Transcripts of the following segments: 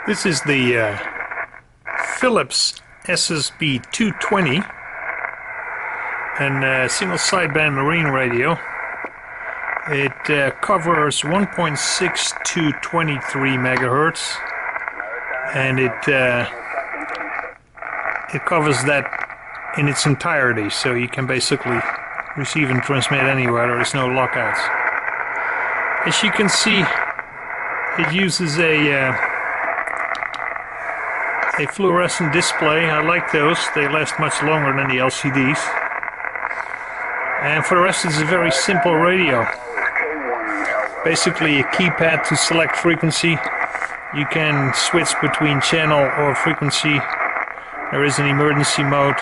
This is the Philips SSB-220 and single sideband marine radio. It covers 1.6 to 23 megahertz, and it covers that in its entirety, so you can basically receive and transmit anywhere. There is no lockouts. As you can see, it uses a fluorescent display. I like those. They last much longer than the LCDs. And for the rest, it's a very simple radio. Basically a keypad to select frequency. You can switch between channel or frequency. There is an emergency mode.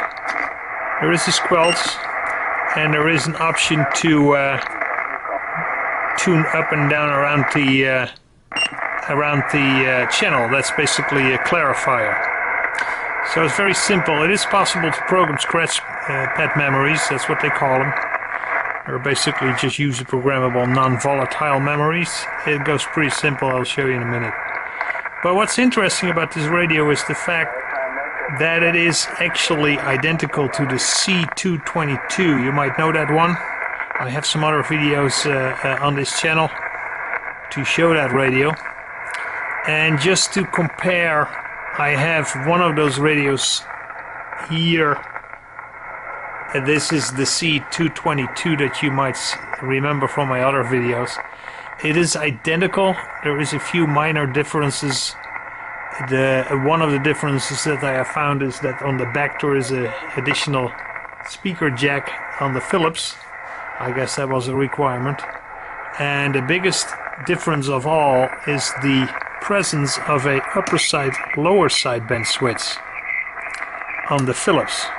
There is a squelch, and there is an option to tune up and down around the channel. That's basically a clarifier. So it's very simple. It is possible to program scratch pad memories. That's what they call them. They're basically just user programmable non-volatile memories. It goes pretty simple. I'll show you in a minute. But what's interesting about this radio is the fact that it is actually identical to the C222. You might know that one. I have some other videos on this channel to show that radio. And just to compare, I have one of those radios here. This is the C222 that you might remember from my other videos. It is identical. There is a few minor differences. One of the differences that I have found is that on the back there is an additional speaker jack on the Philips. I guess that was a requirement. And the biggest difference of all is the presence of a upper side lower sideband switch on the Philips.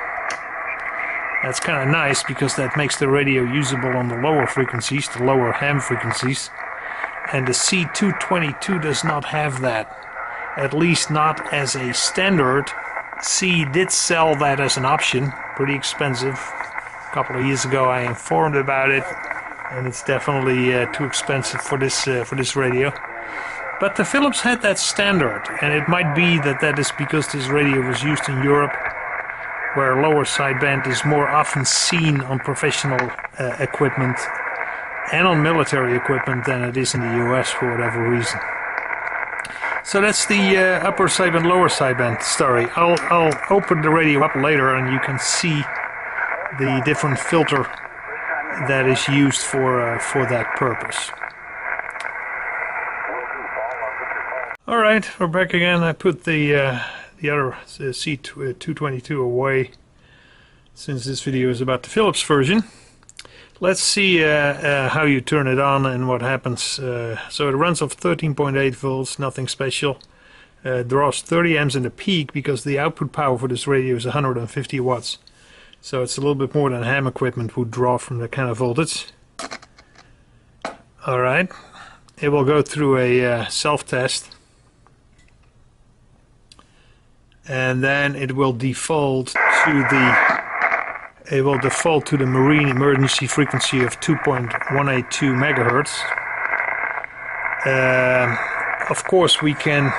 That's kind of nice because that makes the radio usable on the lower frequencies, the lower ham frequencies. And the C222 does not have that. At least not as a standard. C did sell that as an option, pretty expensive. A couple of years ago I informed about it, and it's definitely too expensive for this radio. But the Philips had that standard, and it might be that that is because this radio was used in Europe, where lower sideband is more often seen on professional equipment and on military equipment than it is in the US for whatever reason. So that's the upper sideband, lower sideband story. I'll open the radio up later and you can see the different filter that is used for that purpose. Alright, we're back again. I put the other C222 away since this video is about the Philips version. Let's see how you turn it on and what happens. So it runs off 13.8 volts, nothing special. Draws 30 amps in the peak because the output power for this radio is 150 watts. So it's a little bit more than ham equipment would draw from that kind of voltage. Alright, it will go through a self-test. And then it will default to the marine emergency frequency of 2.182 megahertz. Of course, we can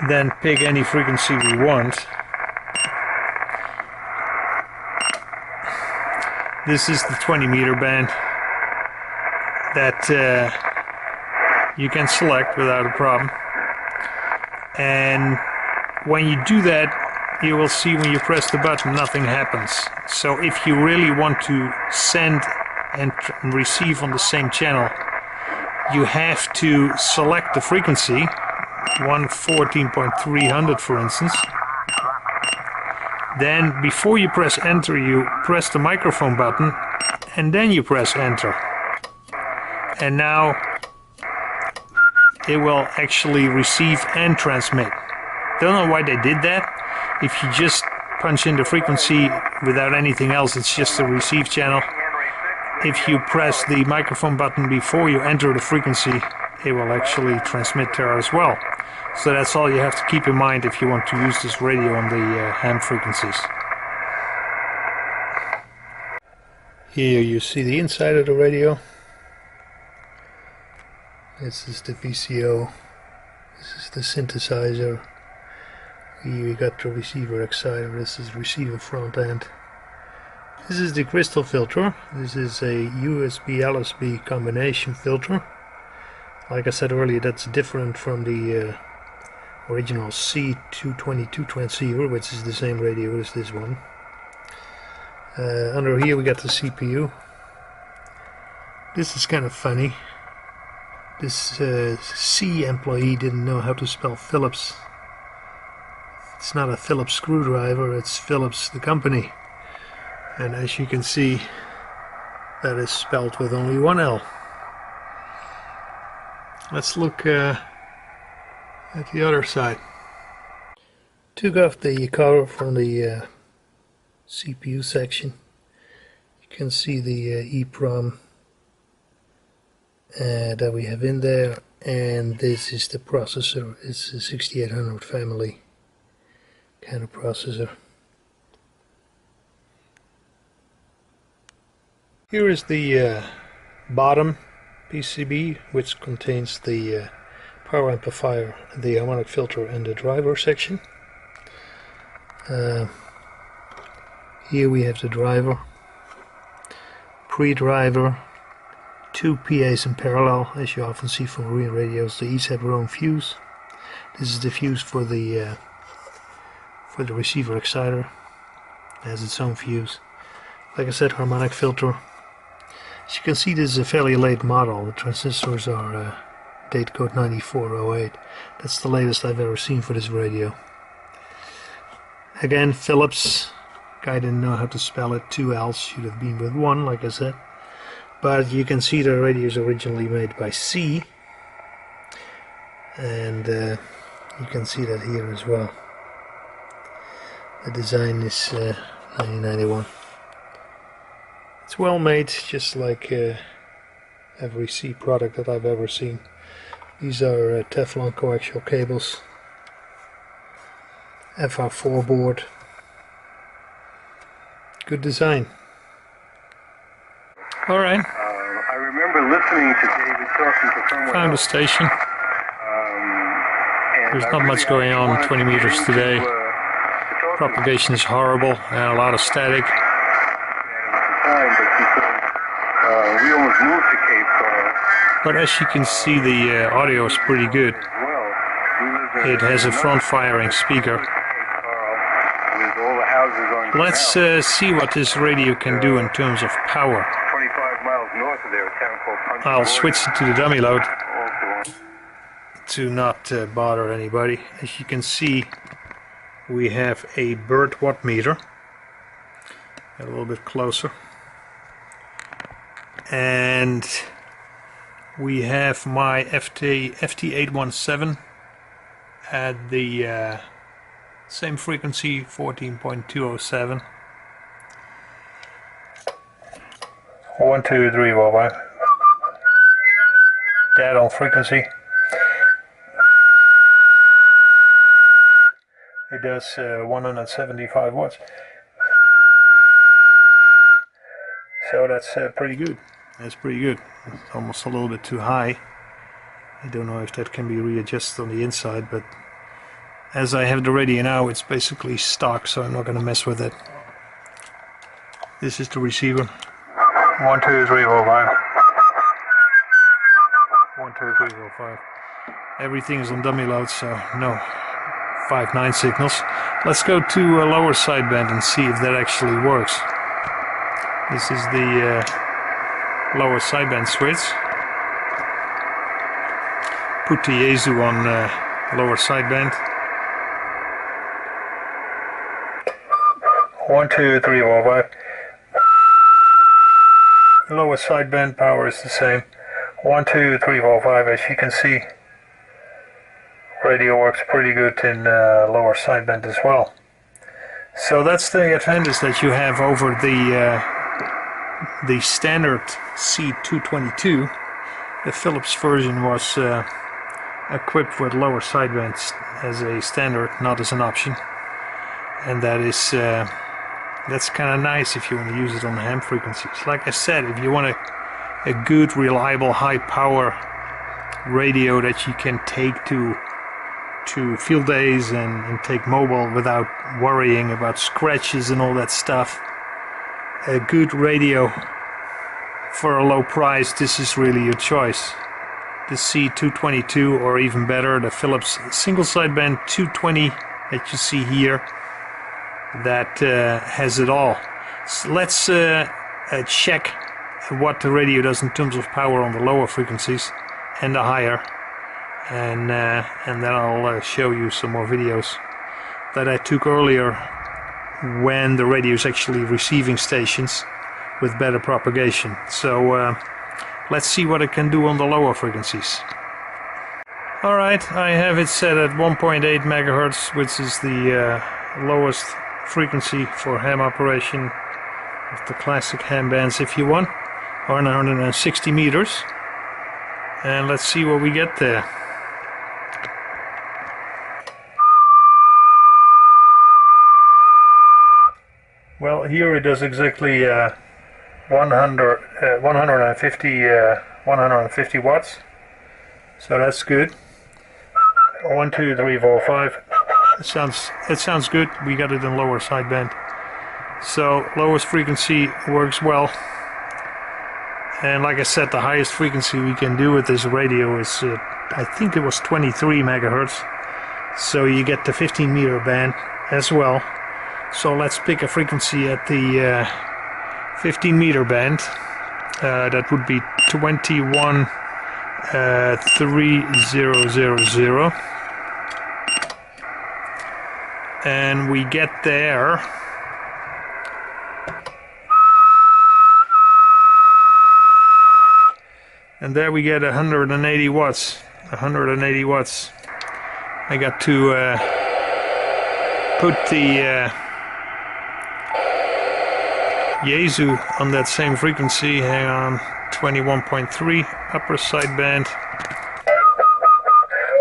then pick any frequency we want. This is the 20 meter band that you can select without a problem. And when you do that, you will see when you press the button nothing happens. So if you really want to send and receive on the same channel, you have to select the frequency, 114.300 for instance. Then before you press enter, you press the microphone button and then you press enter. And now it will actually receive and transmit. Don't know why they did that. If you just punch in the frequency without anything else, it's just a receive channel. If you press the microphone button before you enter the frequency, it will actually transmit there as well. So that's all you have to keep in mind if you want to use this radio on the ham frequencies. Here you see the inside of the radio. This is the VCO. This is the synthesizer. Here we got the receiver exciter. This is the receiver front end. This is the crystal filter. This is a USB LSB combination filter. Like I said earlier, that's different from the original C222 transceiver, which is the same radio as this one. Under here we got the CPU. This is kind of funny. This C employee didn't know how to spell Philips. It's not a Philips screwdriver, it's Philips the company. And as you can see, that is spelled with only one L. Let's look at the other side. Took off the cover from the CPU section. You can see the EEPROM that we have in there, and this is the processor. It's a 6800 family kind of processor. Here is the bottom PCB, which contains the power amplifier, the harmonic filter, and the driver section. Here we have the driver, pre-driver, two PAs in parallel, as you often see from marine radios. They each have their own fuse. This is the fuse for the receiver exciter. It has its own fuse. Like I said, harmonic filter. As you can see, this is a fairly late model. The transistors are date code 9408. That's the latest I've ever seen for this radio. Again, Philips. Guy didn't know how to spell it. 2 L's, should have been with 1, like I said. But you can see the radio is originally made by C. And you can see that here as well. The design is 1991. It's well made, just like every C product that I've ever seen. These are Teflon coaxial cables, FR4 board. Good design. Alright. I remember listening to David talking to someone Found a else. station. There's not much going on 20 meters today. Propagation is horrible and a lot of static. We almost moved to Cape But as you can see, the audio is pretty good. It has a front firing speaker. Let's see what this radio can do in terms of power. 25 miles north of there, a town called I'll switch it to the dummy load to not bother anybody. As you can see, we have a bird watt meter. Get a little bit closer. And we have my FT817 at the same frequency, 14.207. 1, 2, 3, 4, 5. Dead on frequency. It does 175 watts. So that's pretty good. That's pretty good. It's almost a little bit too high. I don't know if that can be readjusted on the inside, but as I have the radio now, it's basically stock, so I'm not going to mess with it. This is the receiver. 1, 2, 3, 4, 5. 1, 2, 3, 4, 5. Everything is on dummy load, so no 5/9 signals. Let's go to a lower sideband and see if that actually works. This is the lower sideband switch. Put the Yaesu on lower sideband. 1, 2, 3, 4, 5. Lower sideband power is the same. 1, 2, 3, 4, 5. As you can see, radio works pretty good in lower sideband as well. So that's the advantage that you have over the standard C222. The Philips version was equipped with lower sidebands as a standard, not as an option, and that is that's kind of nice if you want to use it on ham frequencies. Like I said, if you want a good, reliable, high power radio that you can take to field days and take mobile without worrying about scratches and all that stuff. A good radio for a low price, this is really your choice. The C222, or even better, the Philips single sideband 220 that you see here, that has it all. So let's check what the radio does in terms of power on the lower frequencies and the higher, and then I'll show you some more videos that I took earlier when the radio is actually receiving stations with better propagation. So let's see what it can do on the lower frequencies. Alright, I have it set at 1.8 megahertz, which is the lowest frequency for ham operation of the classic ham bands, if you want, or 160 meters. And let's see what we get there. Well, here it does exactly 150 watts, so that's good. 1, 2, 3, 4, 5. It sounds good. We got it in lower sideband, so lowest frequency works well. And like I said, the highest frequency we can do with this radio is I think it was 23 megahertz, so you get the 15 meter band as well. So let's pick a frequency at the 15 meter band. That would be 21,3000, and we get there and there we get 180 watts. 180 watts. I got to put the Yaesu on that same frequency. Hang on. 21.3 upper sideband.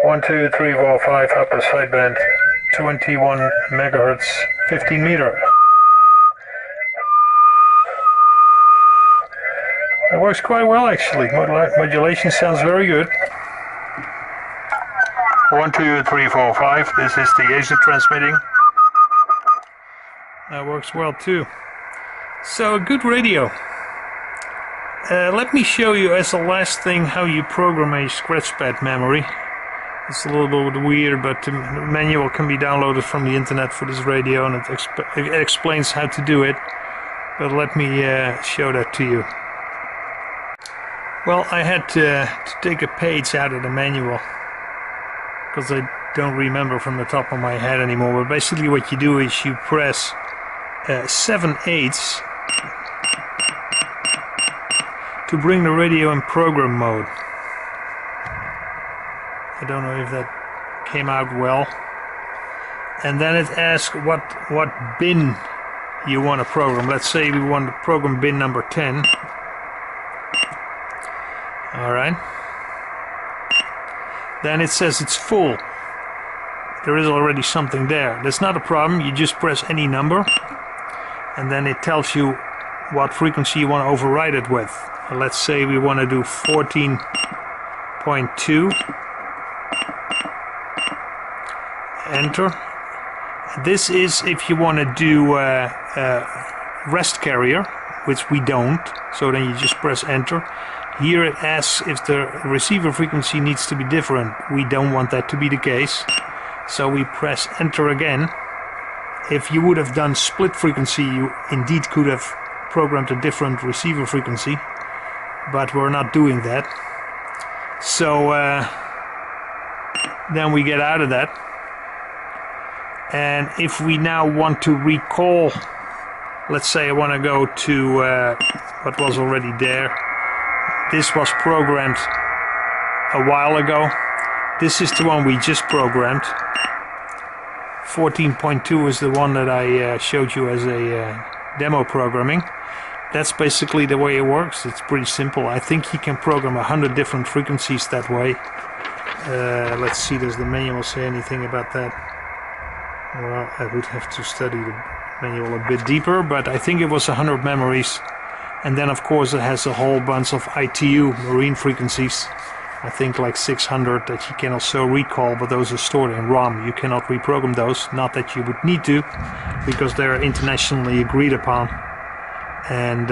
1, 2, 3, 4, 5 upper sideband. 21 megahertz, 15 meter. It works quite well actually. Modulation sounds very good. 1, 2, 3, 4, 5. This is the Yaesu transmitting. That works well too. So a good radio. Let me show you as a last thing how you program a scratch pad memory. It's a little bit weird, but the manual can be downloaded from the internet for this radio, and it explains how to do it. But let me show that to you. Well, I had to take a page out of the manual because I don't remember from the top of my head anymore. But basically what you do is you press 7/8 to bring the radio in program mode. I don't know if that came out well. And then it asks what bin you want to program. Let's say we want to program bin number 10. Alright. Then it says it's full. There is already something there. That's not a problem. You just press any number, and then it tells you what frequency you want to override it with. Let's say we want to do 14.2. Enter. This is if you want to do rest carrier, which we don't, so then you just press enter. Here it asks if the receiver frequency needs to be different. We don't want that to be the case, so we press enter again. If you would have done split frequency, you indeed could have programmed a different receiver frequency, but we're not doing that. So then we get out of that. And if we now want to recall, let's say I want to go to what was already there. This was programmed a while ago. This is the one we just programmed. 14.2 is the one that I showed you as a demo programming. That's basically the way it works. It's pretty simple. I think you can program 100 different frequencies that way. Let's see, does the manual say anything about that? Well, I would have to study the manual a bit deeper, but I think it was 100 memories. And then of course it has a whole bunch of ITU, marine frequencies, I think like 600 that you can also recall, but those are stored in ROM. You cannot reprogram those, not that you would need to, because they're internationally agreed upon, and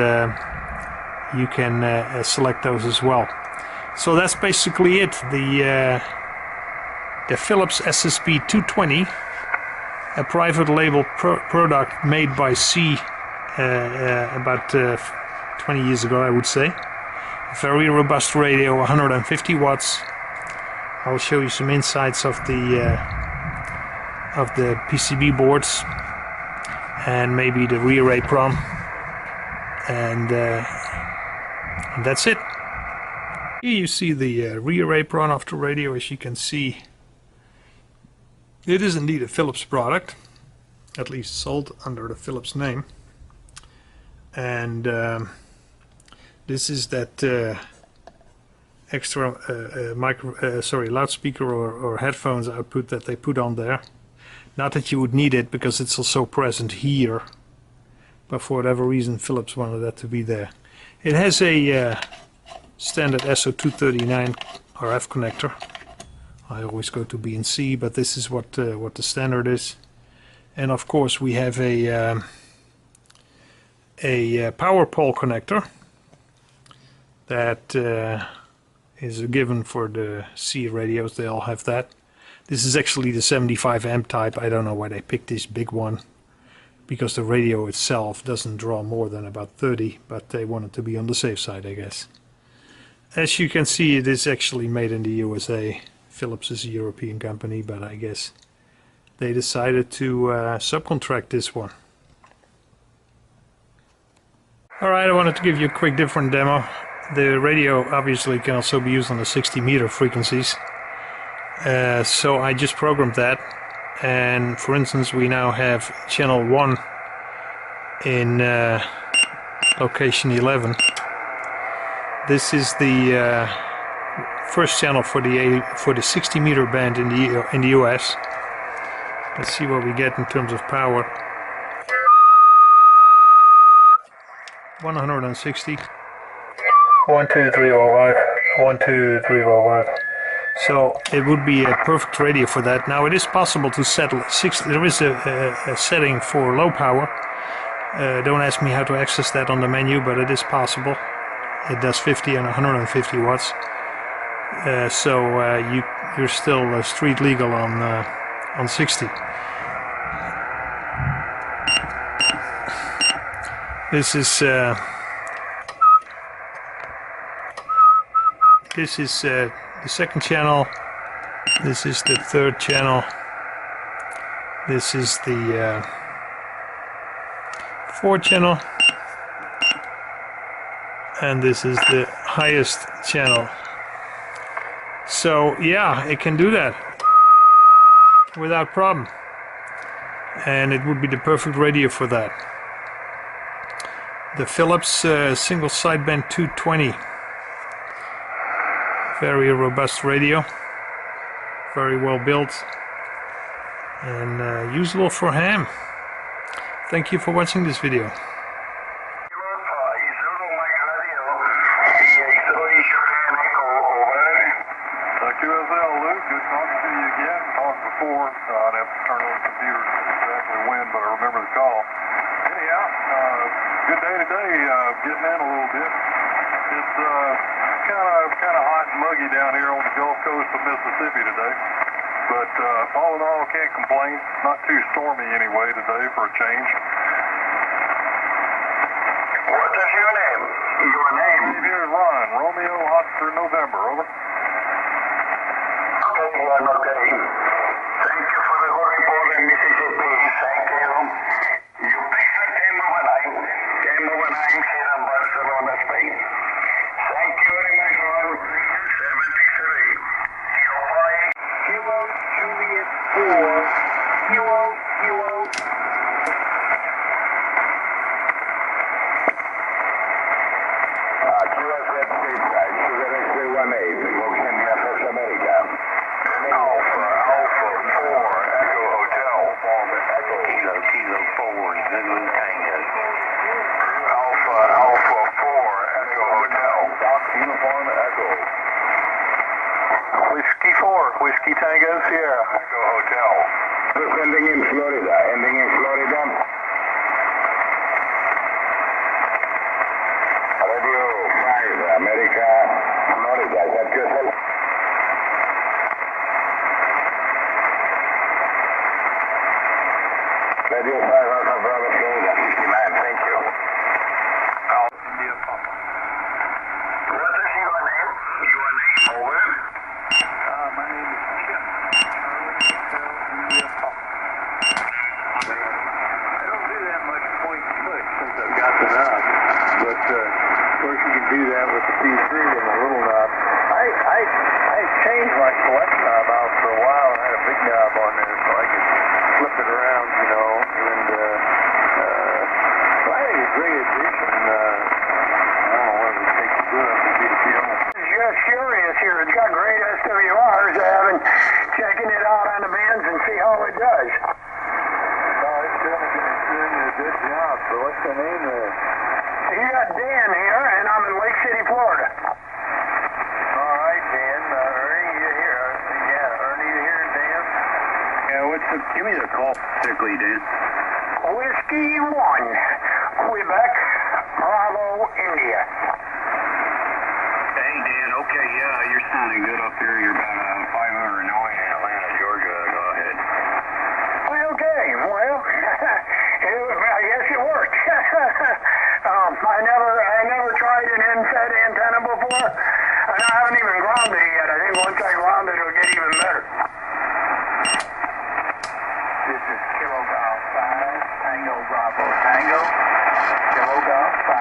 you can select those as well. So that's basically it. The Philips SSB-220, a private label product made by C about 20 years ago, I would say. Very robust radio, 150 watts. I'll show you some insights of the PCB boards and maybe the rearray prom, and that's it. Here you see the rearray pron of the radio. As you can see, it is indeed a Philips product, at least sold under the Philips name, and this is that extra loudspeaker or headphones output that they put on there. Not that you would need it, because it's also present here, but for whatever reason Philips wanted that to be there. It has a standard SO239 RF connector. I always go to B and C, but this is what the standard is. And of course we have a power pole connector that is a given for the C radios. They all have that. This is actually the 75 amp type. I don't know why they picked this big one, because the radio itself doesn't draw more than about 30, but they wanted to be on the safe side, I guess. As you can see, it is actually made in the USA. Philips is a European company, but I guess they decided to subcontract this one. Alright, I wanted to give you a quick different demo. The radio obviously can also be used on the 60 meter frequencies, so I just programmed that, and for instance we now have channel 1 in location 11. This is the first channel for the 60 meter band in the US. Let's see what we get in terms of power. 160. 1, 2, 3, 4, 5. 1, 2, 3, 4, 5. So it would be a perfect radio for that. Now it is possible to set 60. There is a setting for low power. Don't ask me how to access that on the menu, but it is possible. It does 50 and 150 watts. So you're still street legal on 60. This is the second channel. This is the third channel. This is the fourth channel, and this is the highest channel. So yeah, it can do that without problem, and it would be the perfect radio for that. The Philips single sideband 220, very robust radio, very well built, and usable for ham. Thank you for watching this video. QSL, Luke, good talking to you again. Talked before, I'd have to turn on the computer exactly when, but I remember the call. Anyhow, good day today, getting in a little bit. It's kind of hot and muggy down here on the Gulf Coast of Mississippi today. But all in all, can't complain. Not too stormy anyway today for a change. What is your name? Your name? Here's Ron, Romeo Oscar November, over. Okay, Ron, okay. Thank you for the good report in Mississippi. Thank you. You picked the game over 9 here in Barcelona, Spain. Thank you very much, Ron. 73. Kilo Juliet 4. Kilo. QSF stateside, Sugar X-ray 18, Los Angeles, America. Whiskey Tango Sierra. Echo Hotel. Ending in Florida. Ending in Florida. Radio 5, America, Florida. Is that yourself? Radio 5, Alpha Bravo, Florida. 59, thank you. India Papa. What is your name? Your name, over? My name is Chip. Hotel India Papa. I don't do that much point and click since I've got the knob, but of course you can do that with the P3 and the little knob. I changed my select knob out for a while. I had a big knob on there so I could flip it around, you know, and so I think it's a great addition. I don't know what it would take to do it. Just curious here. It's got great SWRs. I haven't checking it out on the bands and see how it does. No, it's certainly going to do a good job. So what's the name there? You got Dan here, and I'm in Lake City, Florida. All right, Dan. Ernie, you here? Yeah, Ernie, you here, Dan? Yeah, give me the call quickly, Dan. Whiskey 1, Quebec, Bravo, India. Hey, Dan. Okay, yeah, you're sounding good up here. You're about 500 north in Atlanta, Georgia. Go ahead. Okay, well, I guess it worked. I never tried an NSET antenna before, and I haven't even grounded it yet. I think once I ground it, it'll get even better. This is Kilo Golf 5, Tango Bravo Tango. Kilo Golf 5,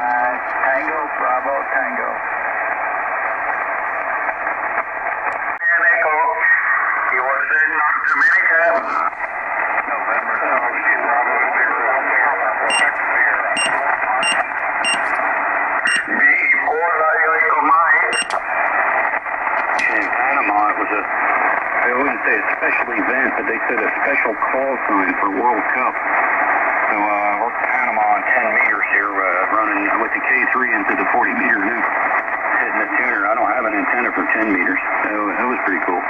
Tango Bravo Tango. And Echo, you were in North America. November, Bravo In Panama, it was I wouldn't say a special event, but they said a special call sign for World Cup. So we're Panama on 10 meters here, running with the K3 into the 40-meter loop, hitting the tuner. I don't have an antenna for 10 meters, so that was pretty cool.